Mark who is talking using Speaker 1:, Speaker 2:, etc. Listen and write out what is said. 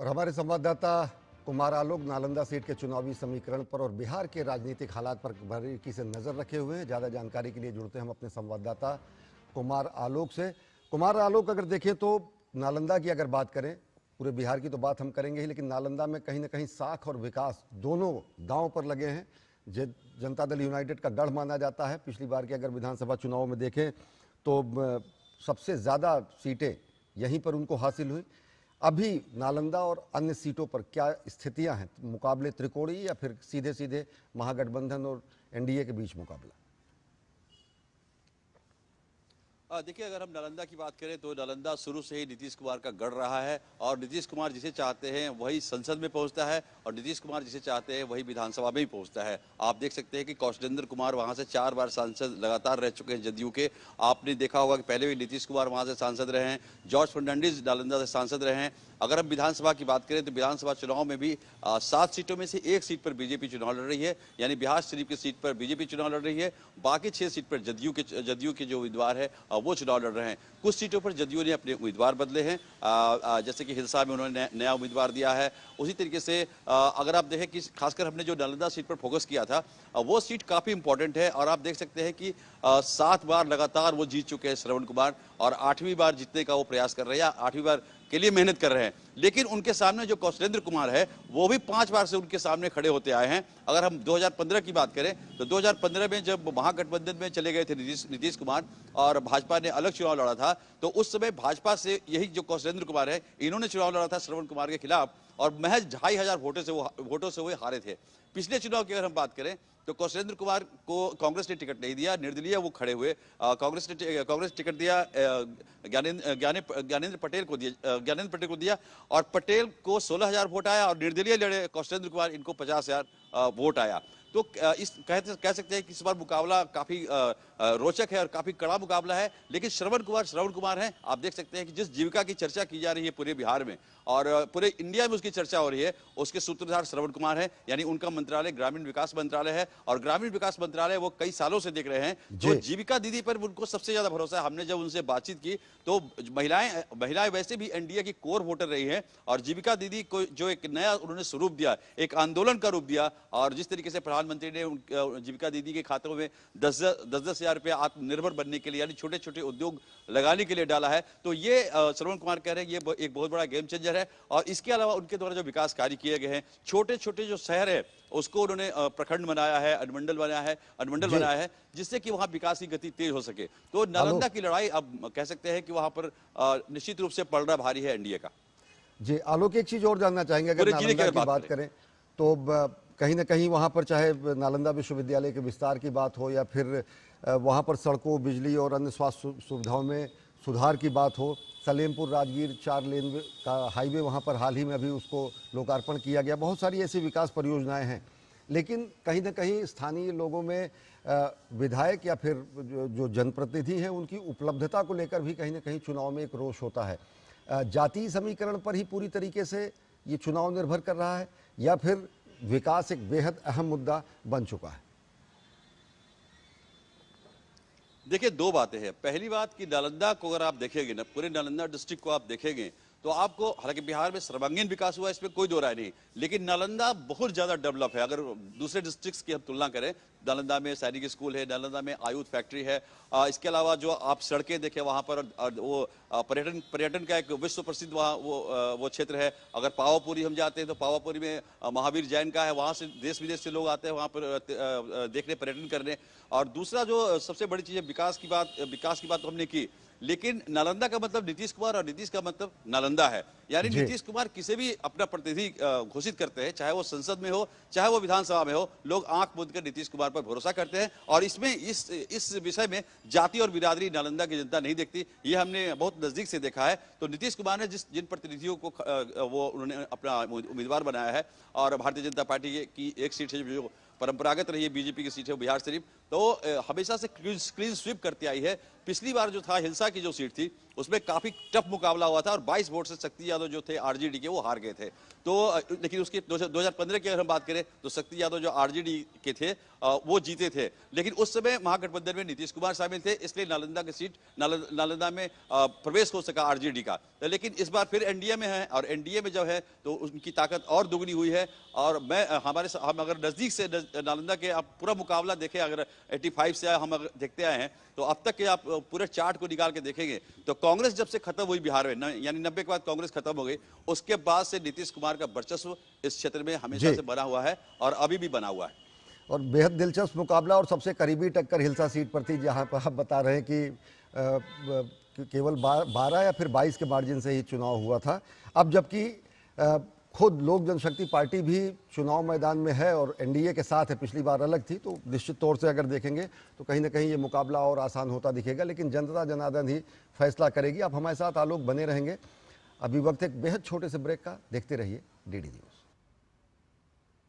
Speaker 1: और हमारे संवाददाता कुमार आलोक नालंदा सीट के चुनावी समीकरण पर और बिहार के राजनीतिक हालात पर बारीकी से नजर रखे हुए हैं। ज़्यादा जानकारी के लिए जुड़ते हैं हम अपने संवाददाता कुमार आलोक से। कुमार आलोक, अगर देखें तो नालंदा की अगर बात करें, पूरे बिहार की तो बात हम करेंगे ही, लेकिन नालंदा में कहीं ना कहीं साख और विकास दोनों दांव पर लगे हैं। जनता दल यूनाइटेड का गढ़ माना जाता है। पिछली बार के अगर विधानसभा चुनाव में देखें तो सबसे ज़्यादा सीटें यहीं पर उनको हासिल हुई। अभी नालंदा और अन्य सीटों पर क्या स्थितियां हैं? मुकाबले त्रिकोणीय या फिर सीधे सीधे महागठबंधन और एनडीए के बीच मुकाबला?
Speaker 2: देखिए, अगर हम नालंदा की बात करें तो नालंदा शुरू से ही नीतीश कुमार का गढ़ रहा है और नीतीश कुमार जिसे चाहते हैं वही संसद में पहुंचता है और नीतीश कुमार जिसे चाहते हैं वही विधानसभा में ही पहुंचता है। आप देख सकते हैं कि कौशलेंद्र कुमार वहां से 4 बार सांसद लगातार रह चुके हैं जदयू के। आपने देखा होगा कि पहले भी नीतीश कुमार वहां से सांसद रहे हैं, जॉर्ज फर्नांडिस नालंदा से सांसद रहे हैं। अगर हम विधानसभा की बात करें तो विधानसभा चुनाव में भी 7 सीटों में से 1 सीट पर बीजेपी चुनाव लड़ रही है, यानी बिहार शरीफ की सीट पर बीजेपी चुनाव लड़ रही है। बाकी 6 सीट पर जदयू के जो उम्मीदवार है वो चुनाव लड़ रहे हैं। कुछ सीटों पर जदयू ने अपने उम्मीदवार बदले हैं, जैसे कि हिलसा में उन्होंने नया उम्मीदवार दिया है। उसी तरीके से अगर आप देखें कि खासकर हमने जो नालंदा सीट पर फोकस किया था, वो सीट काफी इंपॉर्टेंट है और आप देख सकते हैं कि 7 बार लगातार वो जीत चुके हैं श्रवण कुमार और 8वीं बार जीतने का वो प्रयास कर रहे हैं, 8वीं बार के लिए मेहनत कर रहे हैं। लेकिन उनके सामने जो कौशलेंद्र कुमार है वो भी 5 बार से उनके सामने खड़े होते आए हैं। अगर हम 2015 की बात करें तो 2015 में जब महागठबंधन में चले गए थे नीतीश कुमार और भाजपा ने अलग चुनाव लड़ा था, तो उस समय भाजपा से यही जो कौशलेंद्र कुमार है, इन्होंने चुनाव लड़ा था श्रवण कुमार के खिलाफ और महज 2500 वोटों से वो हारे थे। पिछले चुनाव की अगर हम बात करें तो कौशलेंद्र कुमार को कांग्रेस ने टिकट नहीं दिया, निर्दलीय वो खड़े हुए। कांग्रेस टिकट दिया ज्ञानेंद्र पटेल को दिया और पटेल को 16,000 वोट आया और निर्दलीय लड़े कौशलेंद्र कुमार, इनको 50,000 वोट आया। तो कह सकते हैं कि इस बार मुकाबला काफी रोचक है और काफी कड़ा मुकाबला है। लेकिन श्रवण कुमार हैं। आप देख सकते हैं कि जिस जीविका की चर्चा की जा रही है पूरे बिहार में और पूरे इंडिया में उसकी चर्चा हो रही है, उसके सूत्रधार श्रवण कुमार है। यानी उनका मंत्रालय ग्रामीण विकास मंत्रालय है और ग्रामीण विकास मंत्रालय वो कई सालों से देख रहे हैं। तो जीविका दीदी पर उनको सबसे ज्यादा भरोसा है। हमने जब उनसे बातचीत की तो महिलाएं वैसे भी एनडीए की कोर वोटर रही है और जीविका दीदी को जो एक नया उन्होंने स्वरूप दिया, एक आंदोलन का रूप दिया और जिस तरीके से प्रधानमंत्री ने जीविका दीदी के खातों में 10-10 हजार रुपया आत्मनिर्भर बनने के लिए यानी छोटे छोटे उद्योग लगाने के लिए डाला है, तो ये श्रवण कुमार कह रहे हैं ये एक बहुत बड़ा गेम चेंजर है। और इसके अलावा उनके द्वारा जो विकास कार्य किए गए हैं, छोटे छोटे जो शहर है उसको उन्होंने प्रखंड बनाया है, अनुमंडल बनाया है जिससे कि वहां विकास की गति तेज हो सके। तो नालंदा की लड़ाई अब कह सकते हैं कि वहां पर निश्चित रूप से पलड़ा भारी है एनडीए का।
Speaker 1: जी आलोक, एक चीज और जानना चाहेंगे, अगर नालंदा की बात करें तो कहीं ना कहीं वहाँ पर चाहे नालंदा विश्वविद्यालय के विस्तार की बात हो या फिर वहाँ पर सड़कों, बिजली और अन्य स्वास्थ्य सुविधाओं में सुधार की बात हो, सलेमपुर राजगीर 4 लेन का हाईवे वहाँ पर हाल ही में अभी उसको लोकार्पण किया गया, बहुत सारी ऐसी विकास परियोजनाएं हैं। लेकिन कहीं ना कहीं स्थानीय लोगों में विधायक या फिर जो जनप्रतिनिधि हैं उनकी उपलब्धता को लेकर भी कहीं ना कहीं चुनाव में एक रोष होता है। जातीय समीकरण पर ही पूरी तरीके से ये चुनाव निर्भर कर रहा है या फिर विकास एक बेहद अहम मुद्दा बन चुका है?
Speaker 2: देखिए, 2 बातें हैं। पहली बात कि नालंदा को अगर आप देखेंगे ना, पूरे नालंदा डिस्ट्रिक्ट को आप देखेंगे तो आपको, हालांकि बिहार में सर्वांगीण विकास हुआ है, इसमें कोई दो राय नहीं, लेकिन नालंदा बहुत ज्यादा डेवलप है। अगर दूसरे डिस्ट्रिक्ट्स की हम तुलना करें, नालंदा में सैनिक स्कूल है, नालंदा में आयुध फैक्ट्री है, इसके अलावा जो आप सड़कें देखें वहां पर वो पर्यटन का एक विश्व प्रसिद्ध वहाँ वो क्षेत्र है। अगर पावापुरी हम जाते हैं तो पावापुरी में महावीर जैन का है, वहां से देश विदेश से लोग आते हैं वहां पर देखने, पर्यटन करने। और दूसरा जो सबसे बड़ी चीज है, विकास की बात तो हमने की, लेकिन नालंदा का मतलब नीतीश कुमार और नीतीश का मतलब नालंदा है। यानी नीतीश कुमार किसी भी अपना प्रतिनिधि घोषित करते हैं, चाहे वो संसद में हो चाहे वो विधानसभा में हो, लोग आंख मूंद कर नीतीश कुमार पर भरोसा करते हैं। और इसमें इस विषय में जाति और बिरादरी नालंदा की जनता नहीं देखती, ये हमने बहुत नजदीक से देखा है। तो नीतीश कुमार ने जिन प्रतिनिधियों को वो उन्होंने अपना उम्मीदवार बनाया है और भारतीय जनता पार्टी की एक सीट है जो परंपरागत रही है बीजेपी की सीट है बिहार शरीफ, तो हमेशा से क्लीन स्वीप करती आई है। पिछली बार जो था हिल्सा की जो सीट थी उसमें काफी टफ मुकाबला हुआ था और 22 वोट से शक्ति यादव जो थे आरजेडी के वो हार गए थे। तो लेकिन उसके 2015 की अगर हम बात करें तो शक्ति यादव जो आरजेडी के थे वो जीते थे, लेकिन उस समय महागठबंधन में नीतीश कुमार शामिल थे, इसलिए नालंदा की सीट नालंदा में प्रवेश हो सका आरजेडी का। लेकिन इस बार फिर एनडीए में है और एनडीए में जो है तो उनकी ताकत और दुगनी हुई है। और हम अगर नजदीक से नालंदा के आप पूरा मुकाबला देखें, अगर 85 से हम अगर देखते आए हैं तो अब तक के आप पूरे चार्ट को निकाल के देखेंगे तो कांग्रेस जब से खत्म हुई बिहार में, यानी 90 के बाद कांग्रेस खत्म हो गई, उसके बाद से नीतीश कुमार का वर्चस्व इस क्षेत्र में हमेशा से बना हुआ है और अभी भी बना हुआ है।
Speaker 1: और बेहद दिलचस्प मुकाबला और सबसे करीबी टक्कर हिल्सा सीट पर थी, जहां पर आप बता रहे हैं कि केवल 12 या फिर 22 के मार्जिन से ही चुनाव हुआ था। अब जबकि खुद लोक जनशक्ति पार्टी भी चुनाव मैदान में है और एनडीए के साथ है, पिछली बार अलग थी, तो निश्चित तौर से अगर देखेंगे तो कहीं ना कहीं ये मुकाबला और आसान होता दिखेगा, लेकिन जनता जनार्दन ही फैसला करेगी। आप हमारे साथ आलोक बने रहेंगे। अभी वक्त एक बेहद छोटे से ब्रेक का, देखते रहिए डीडी न्यूज़।